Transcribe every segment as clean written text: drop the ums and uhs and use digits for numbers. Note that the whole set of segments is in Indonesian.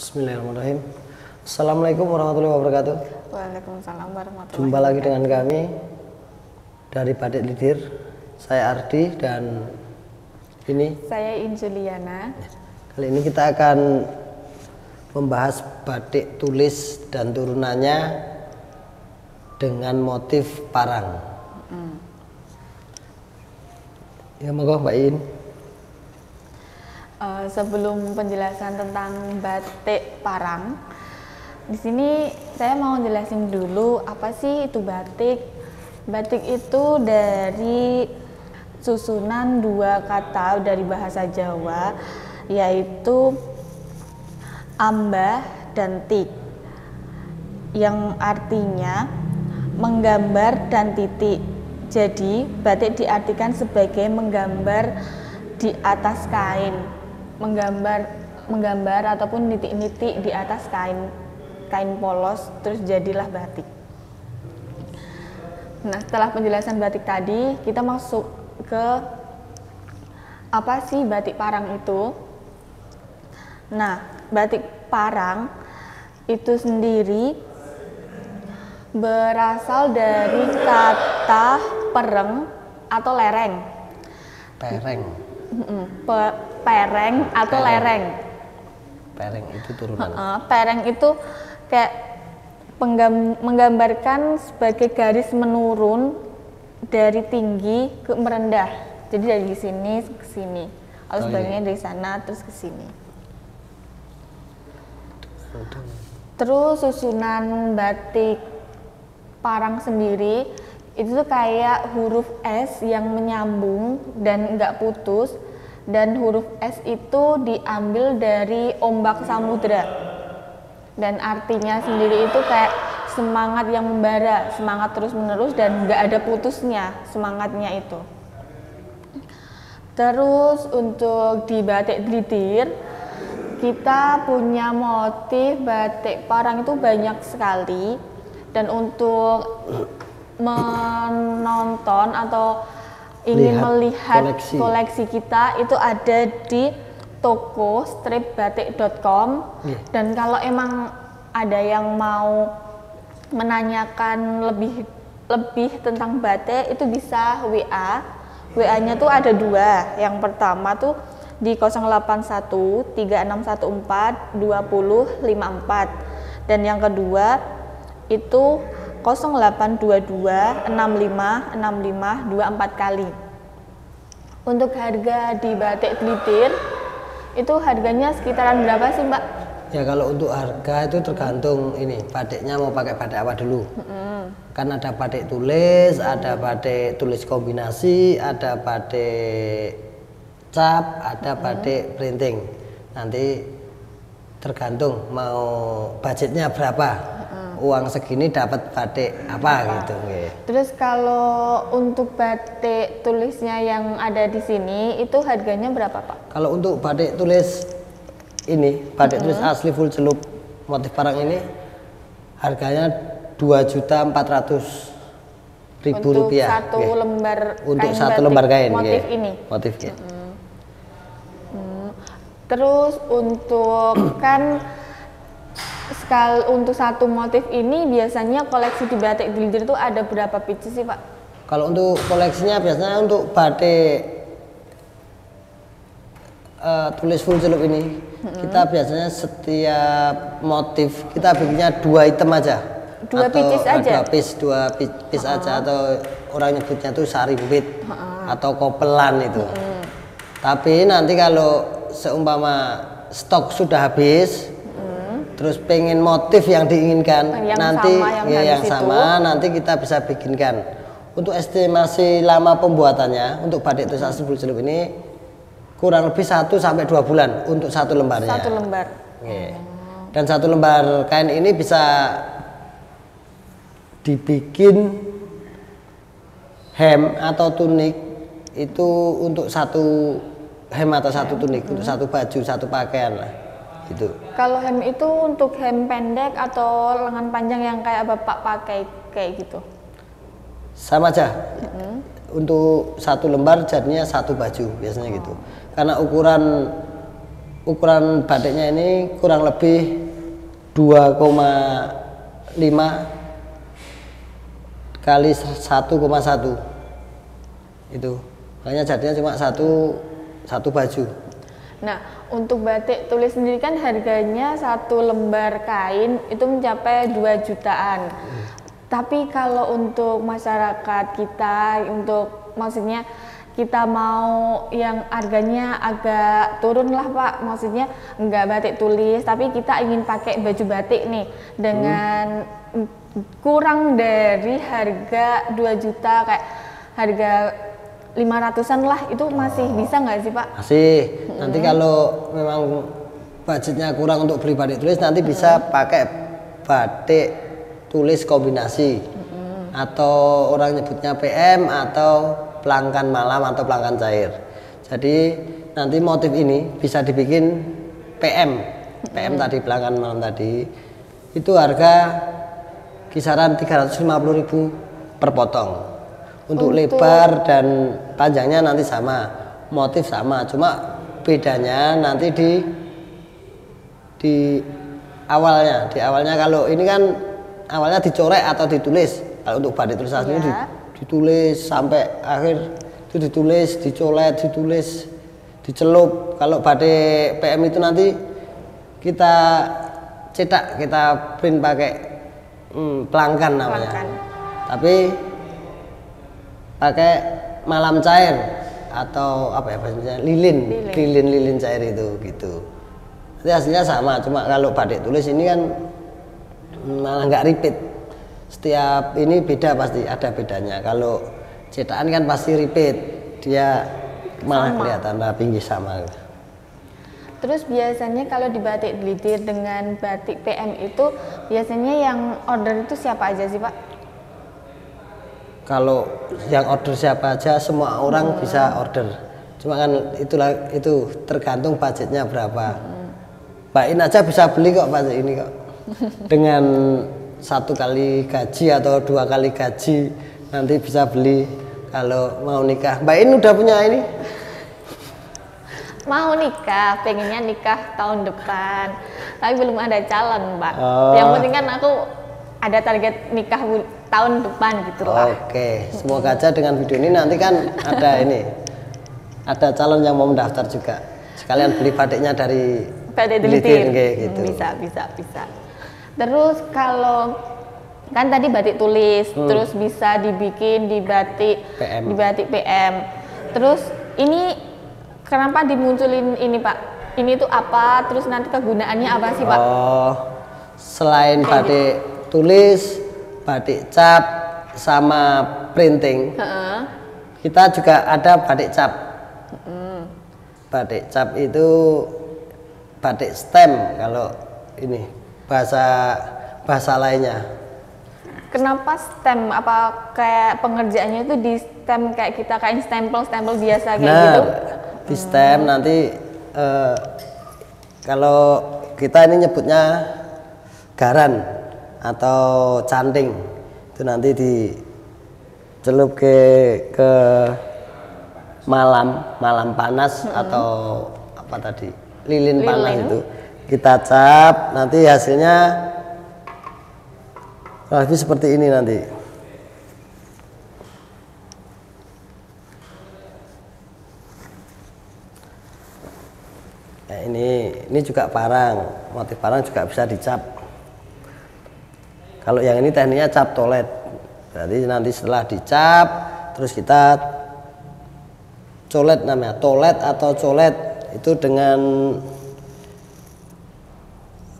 Bismillahirrahmanirrahim. Assalamualaikum warahmatullahi wabarakatuh. Waalaikumsalam warahmatullahi Jumpa lagi dengan kami dari Batik Lidir. Saya Ardi dan ini saya Injuliana. kali ini kita akan membahas batik tulis dan turunannya dengan motif parang. Ya monggo Mbak In. Sebelum penjelasan tentang batik parang, di sini saya mau jelasin dulu apa sih itu batik. Batik itu dari susunan dua kata dari bahasa Jawa, yaitu ambah dan tik, yang artinya menggambar dan titik. Jadi batik diartikan sebagai menggambar di atas kain, menggambar ataupun nitik-nitik di atas kain polos, terus jadilah batik. Nah, setelah penjelasan batik tadi, kita masuk ke apa sih batik parang itu. Nah, batik parang itu sendiri berasal dari kata pereng atau lereng. Pereng. Pereng atau lereng. Pereng itu turunan. Pereng itu kayak menggambarkan sebagai garis menurun dari tinggi ke merendah. Jadi dari sini ke sini. Atau sebaliknya dari sana terus ke sini. Terus susunan batik parang sendiri itu tuh kayak huruf S yang menyambung dan nggak putus, dan huruf S itu diambil dari ombak samudra, dan artinya sendiri itu kayak semangat yang membara, semangat terus menerus dan nggak ada putusnya semangatnya itu. Terus untuk di batik Lidir kita punya motif batik parang itu banyak sekali, dan untuk menonton atau ingin melihat koleksi kita itu ada di toko stripbatik.com. Dan kalau emang ada yang mau menanyakan lebih tentang batik itu bisa WA-nya tuh ada dua. Yang pertama tuh di 081 3614 2054, dan yang kedua itu 0822 65 65 24 kali. Untuk harga di batik Lidir itu harganya sekitaran berapa sih Mbak? Ya kalau untuk harga itu tergantung ini batiknya mau pakai batik apa dulu. Kan ada batik tulis, ada batik tulis kombinasi, ada batik cap, ada batik printing. Nanti tergantung mau budgetnya berapa. Uang segini dapat batik apa gitu. Terus kalau untuk batik tulisnya yang ada di sini itu harganya berapa Pak? Kalau untuk batik tulis ini, batik tulis asli full celup motif parang ini harganya 2.400.000 rupiah. Satu lembar untuk kain satu batik lembar kain motif ini. Motifnya. Terus untuk untuk satu motif ini biasanya koleksi di batik Lidir itu ada berapa pieces sih Pak? Kalau untuk koleksinya biasanya untuk batik tulis full celup ini kita biasanya setiap motif kita bikinnya 2 item aja. Dua pieces aja? Dua piece aja, atau orang nyebutnya tuh sarimbit atau kopelan itu. Tapi nanti kalau seumpama stok sudah habis, terus pengen motif yang diinginkan nanti kita bisa bikinkan. Untuk estimasi lama pembuatannya untuk batik tulis asli full celup ini kurang lebih 1 sampai 2 bulan untuk satu lembarnya. Satu lembar. Dan satu lembar kain ini bisa dibikin hem atau tunik itu untuk satu hem atau satu tunik, untuk satu baju, satu pakaian lah gitu. Kalau hem itu untuk hem pendek atau lengan panjang yang kayak Bapak pakai kayak gitu? Sama aja. Untuk satu lembar jadinya satu baju biasanya gitu. Karena ukuran ukuran batiknya ini kurang lebih 2,5 kali 1,1 itu, makanya jadinya cuma satu baju. Nah, untuk batik tulis sendiri kan harganya satu lembar kain itu mencapai 2 jutaan. Tapi kalau untuk masyarakat kita, untuk maksudnya kita mau yang harganya agak turun lah Pak, maksudnya enggak batik tulis, tapi kita ingin pakai baju batik nih dengan kurang dari harga 2 juta, kayak harga 500-an lah, itu masih bisa nggak sih Pak? Masih. Nanti kalau memang budgetnya kurang untuk beli batik tulis, nanti bisa pakai batik tulis kombinasi, atau orang nyebutnya PM atau pelangkan malam atau pelangkan cair. Jadi nanti motif ini bisa dibikin PM tadi, pelangkan malam tadi, itu harga kisaran 350.000 per potong. Untuk lebar dan panjangnya nanti sama, motif sama, cuma bedanya nanti di awalnya. Di awalnya kalau ini kan awalnya dicorek atau ditulis. Kalau untuk batik tulis asli ditulis sampai akhir, itu ditulis, dicolet, ditulis, dicelup. Kalau batik PM itu nanti kita cetak, kita print pakai pelangkan namanya. Tapi pakai malam cair atau apa ya bahasanya, lilin cair itu gitu. Jadi hasilnya sama, cuma kalau batik tulis ini kan malah nggak repeat. Setiap ini beda, pasti ada bedanya. Kalau cetakan kan pasti repeat, dia malah kelihatan rapi sama. Terus biasanya kalau di batik glitir dengan batik PM itu biasanya yang order itu siapa aja sih Pak? Kalau yang order siapa aja, semua orang bisa order. Cuma kan itu tergantung budgetnya berapa. Mbak In aja bisa beli kok budget ini kok. Dengan 1 kali gaji atau 2 kali gaji nanti bisa beli kalau mau nikah. Mbak In udah punya ini? Mau nikah, pengennya nikah tahun depan. Tapi belum ada calon Mbak. Yang penting kan aku ada target nikah tahun depan gitu lah. Oke, semoga aja dengan video ini nanti kan ada calon yang mau mendaftar juga. Sekalian beli batiknya dari batik glitir gitu. Bisa. Terus kalau kan tadi batik tulis, terus bisa dibikin di batik PM. Terus ini kenapa dimunculin ini Pak? Ini tuh apa? Terus nanti kegunaannya apa sih Pak? Oh, selain batik tulis, batik cap sama printing, kita juga ada batik cap. Batik cap itu batik stem kalau ini bahasa lainnya. Kenapa stem? Apa kayak pengerjaannya itu di stem kayak kita kain stempel biasa kayak gitu? Di stem nanti kalau kita ini nyebutnya garan atau canting, itu nanti dicelup ke malam panas atau apa tadi, lilin panas itu kita cap, nanti hasilnya lebih seperti ini nanti. Nah, ini juga parang, motif parang juga bisa dicap. Kalau yang ini tekniknya cap tolet. Berarti nanti setelah dicap, terus kita colet, namanya tolet atau colet itu dengan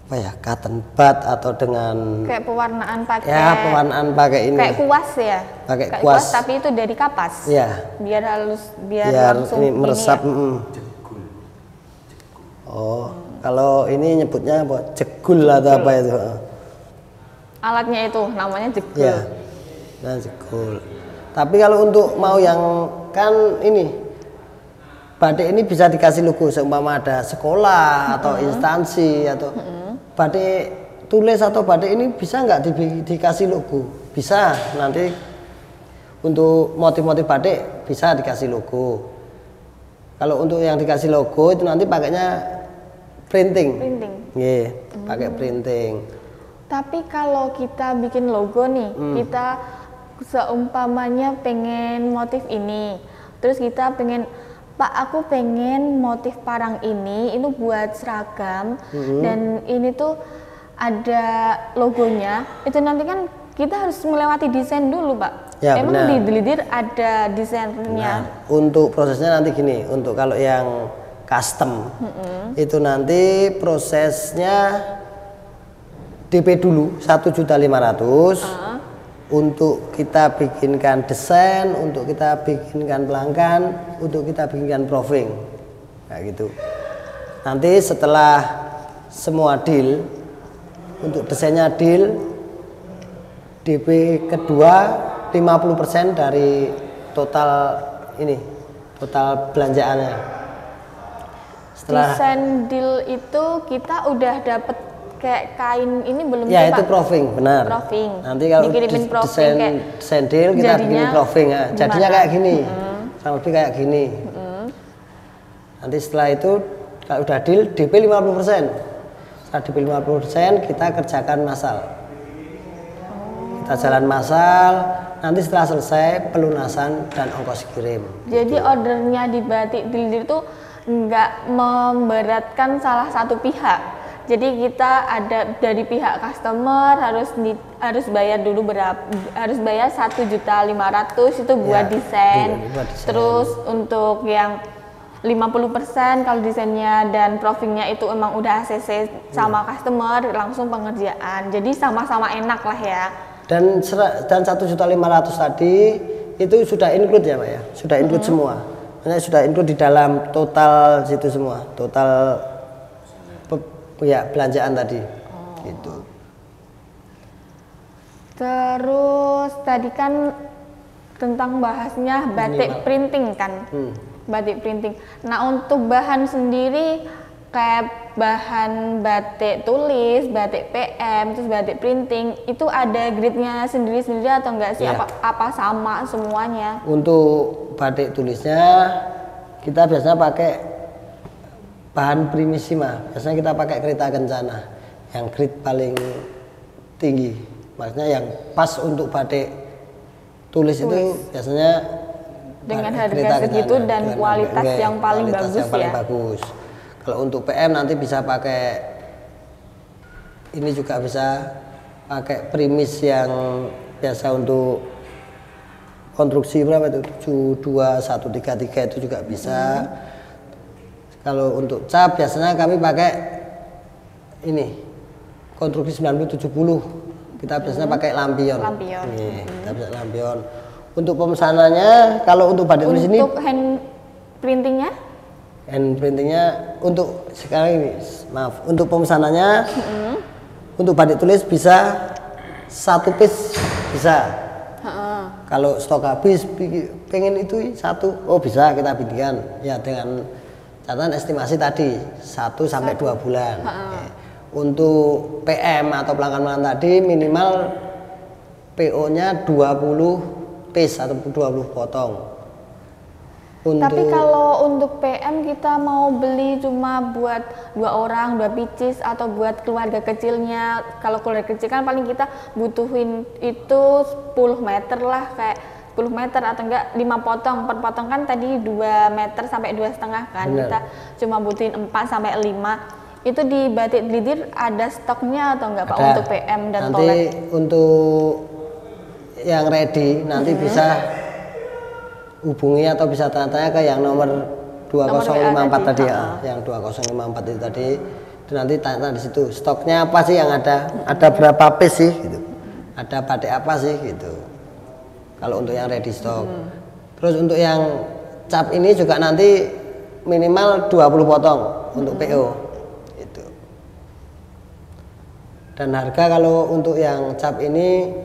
apa ya, cotton bud atau dengan kayak pewarnaan pakai. Ya, pewarnaan pakai ini. Kayak kuas ya. Pakai kuas, tapi itu dari kapas. Ya. Biar halus, biar langsung ini meresap. Ya. Oh, kalau ini nyebutnya apa? Jegul atau apa itu? Alatnya itu namanya jegul. Ya, nah jegul. Tapi kalau untuk mau yang kan ini batik ini bisa dikasih logo, seumpama ada sekolah atau instansi atau batik tulis atau batik ini bisa nggak dikasih logo? Bisa, nanti untuk motif-motif batik bisa dikasih logo. Kalau untuk yang dikasih logo itu nanti pakainya printing. Printing. Nggih, pakai printing. Tapi kalau kita bikin logo nih, kita seumpamanya pengen motif ini, terus kita pengen, Pak, aku pengen motif parang ini buat seragam, dan ini tuh ada logonya, itu nanti kan kita harus melewati desain dulu, Pak. Ya, emang benar. di Delidir ada desainnya? Nah, untuk prosesnya nanti gini, untuk kalau yang custom itu nanti prosesnya DP dulu 1.500.000 untuk kita bikinkan desain, untuk kita bikinkan pelanggan, untuk kita bikinkan proofing, kayak gitu. Nanti setelah semua deal, untuk desainnya deal, DP kedua 50% dari total ini, total belanjaannya. Setelah Desain deal itu kita udah dapet kayak kain ini belum ya, sih, itu Pak? proofing, benar. Proofing. Nanti kalau Dikirimin proofing kayak desain deal kita bikin jadinya proofing ya. Jadinya gimana? kayak gini. Kurang lebih kayak gini. Nanti setelah itu kalau udah deal DP 50%. Setelah DP 50% kita kerjakan massal. Kita jalan massal, nanti setelah selesai pelunasan dan ongkos kirim. Jadi ordernya di Batik Delidir itu nggak memberatkan salah satu pihak. Jadi kita ada dari pihak customer harus bayar dulu harus bayar 1.500.000 itu buat Ya, desain. buat desain. Terus untuk yang 50% kalau desainnya dan proofingnya itu emang udah ACC sama customer langsung pengerjaan. Jadi sama-sama enak lah ya. Dan 1.500.000 tadi itu sudah include ya, Pak ya. Sudah include semua. Maksudnya sudah include di dalam total situ semua. Total ya belanjaan tadi. Gitu. Terus tadi kan tentang bahasnya batik printing kan. Batik printing. Nah, untuk bahan sendiri kayak bahan batik tulis, batik PM, terus batik printing itu ada grade-nya sendiri-sendiri atau enggak sih? Ya. Apa sama semuanya? Untuk batik tulisnya kita biasanya pakai bahan primissima. Biasanya kita pakai kereta kencana yang grade paling tinggi. Maksudnya yang pas untuk batik tulis itu biasanya Dengan kereta harga segitu kencana, dan dengan kualitas harga- yang paling kualitas bagus yang paling ya. bagus. Kalau untuk PM nanti bisa pakai ini juga bisa pakai primis yang biasa untuk konstruksi berapa itu 72133 itu juga bisa. Kalau untuk cap biasanya kami pakai ini konstruksi 9070. Kita biasanya pakai lampion. Lampion. Kita bisa lampion. Untuk pemesanannya kalau untuk batik tulis ini Untuk hand printingnya? hand printingnya untuk sekarang ini maaf untuk pemesanannya untuk batik tulis bisa 1 piece bisa. Kalau stok habis pengen itu satu, oh bisa kita bikinkan ya dengan catatan estimasi tadi 1 sampai 2 bulan. Oke. Untuk PM atau pelanggan tadi minimal PO-nya 20 piece atau 20 potong. Tapi kalau untuk PM kita mau beli cuma buat 2 orang, 2 pieces atau buat keluarga kecilnya. Kalau keluarga kecil kan paling kita butuhin itu 10 meter lah, kayak 10 meter atau enggak 5 potong. Per potong kan tadi 2 meter sampai 2,5 kan. Bener. Kita cuma butuhin 4 sampai 5. Itu di Batik Delidir ada stoknya atau enggak Pak Ada. untuk PM dan nanti tolet? untuk yang ready nanti bisa hubungi atau bisa tanya-tanya ke yang nomor 2054 tadi ya, yang 2054 itu tadi. Itu nanti tanya di situ stoknya apa sih yang ada berapa piece sih gitu. Ada batik apa sih gitu. Kalau untuk yang ready stock. Terus untuk yang cap ini juga nanti minimal 20 potong untuk PO itu. Dan harga kalau untuk yang cap ini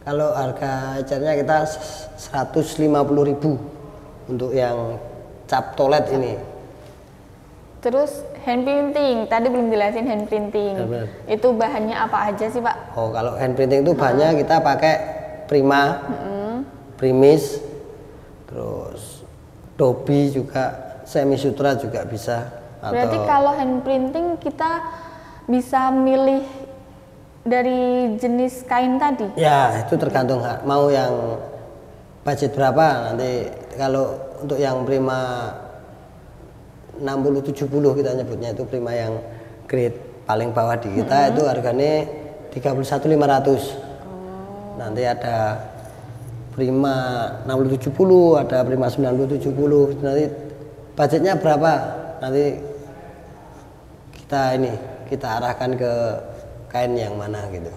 kalau harga catnya kita 150.000 untuk yang cap toilet ini. Terus hand printing, tadi belum jelasin hand printing. Benar. Itu bahannya apa aja sih Pak? Oh, kalau hand printing itu bahannya kita pakai Prima, Primis, terus Dobi juga, Semi Sutra juga bisa. Berarti kalau hand printing kita bisa milih dari jenis kain tadi? Ya, itu tergantung mau yang budget berapa. Nanti kalau untuk yang prima 60-70 kita nyebutnya, itu prima yang grade paling bawah di kita, itu harganya 31.500. Nanti ada prima 60-70, ada prima 90-70. Nanti budgetnya berapa? Nanti kita arahkan ke kain yang mana gitu.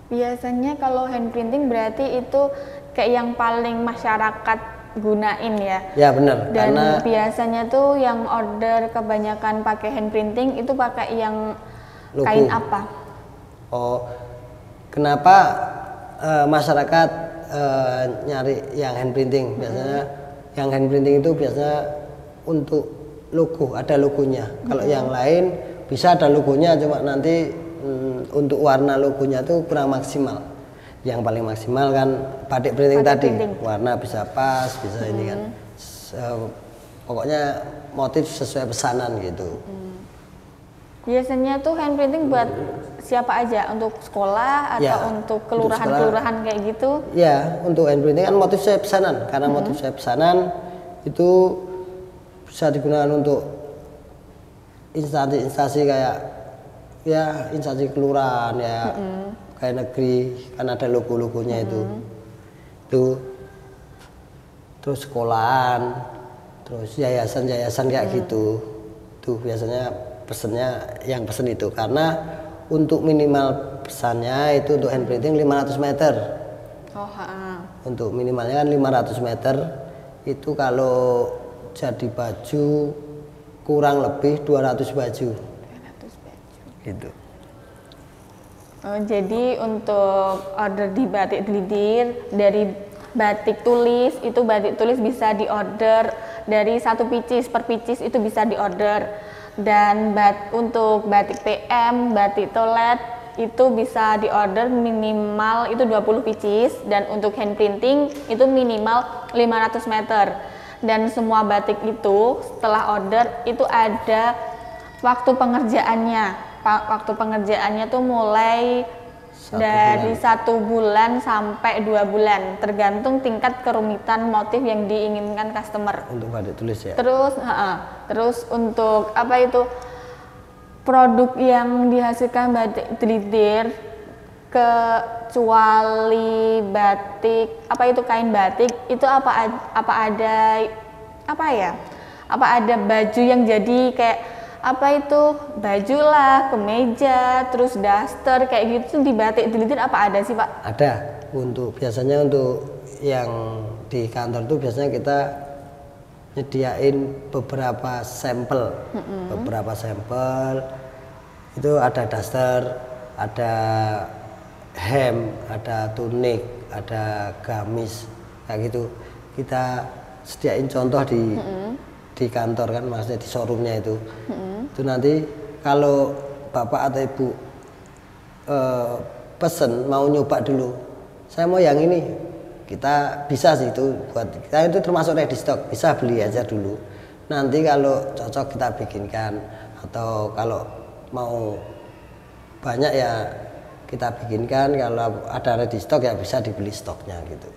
Biasanya kalau hand printing berarti itu kayak yang paling masyarakat gunain ya? Ya benar. Dan karena biasanya tuh yang order kebanyakan pakai hand printing itu pakai yang logo. Kain apa? Oh, kenapa masyarakat nyari yang hand printing? Biasanya yang hand printing itu biasanya untuk logo, ada logonya. Kalau yang lain bisa ada logonya, cuma nanti untuk warna logonya tuh kurang maksimal. Yang paling maksimal kan batik printing tadi, warna bisa pas, bisa ini kan. Pokoknya motif sesuai pesanan gitu. Biasanya tuh hand printing buat siapa aja? Untuk sekolah atau untuk kelurahan-kelurahan kayak gitu? Ya, untuk hand printing kan motif sesuai pesanan. Karena motif sesuai pesanan itu bisa digunakan untuk instansi-instansi kayak ya instansi kelurahan ya, kayak negeri kan ada logo-logonya itu terus sekolahan, terus yayasan-yayasan kayak gitu. Tuh biasanya pesennya yang pesen itu, karena untuk minimal pesannya itu untuk hand printing 500 meter. Untuk minimalnya kan 500 meter. Itu kalau jadi baju kurang lebih 200 baju. Gitu. Oh, jadi untuk order di Batik Delidir dari batik tulis, itu batik tulis bisa diorder dari 1 pieces per pieces itu bisa diorder. Dan untuk batik PM, batik toilet itu bisa diorder minimal itu 20 pieces, dan untuk hand printing itu minimal 500 meter. Dan semua batik itu setelah order itu ada waktu pengerjaannya. Waktu pengerjaannya tuh mulai dari 1 bulan sampai 2 bulan, tergantung tingkat kerumitan motif yang diinginkan customer. Untuk batik tulis ya. Terus untuk apa itu produk yang dihasilkan Batik Delidir kecuali batik apa itu kain batik itu apa ada baju yang jadi kayak apa itu baju lah, kemeja, terus daster kayak gitu di Batik Delidir apa ada sih Pak? Ada. Biasanya untuk yang di kantor tuh biasanya kita nyediain beberapa sampel. Beberapa sampel itu ada daster, ada hem, ada tunik, ada gamis kayak gitu. Kita sediain contoh di kantor kan, maksudnya di showroomnya itu. Itu nanti kalau bapak atau ibu pesen mau nyoba dulu, saya mau yang ini, kita bisa sih itu buat kita, itu termasuk ready stock, bisa beli aja dulu. Nanti kalau cocok kita bikinkan, atau kalau mau banyak ya kita bikinkan, kalau ada ready stock ya bisa dibeli stoknya gitu.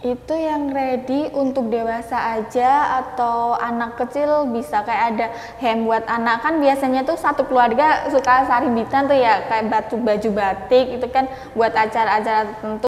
Itu yang ready untuk dewasa aja atau anak kecil bisa kayak ada hem buat anak, kan biasanya tuh satu keluarga suka saribitan tuh ya, kayak baju batik itu kan buat acara-acara tertentu.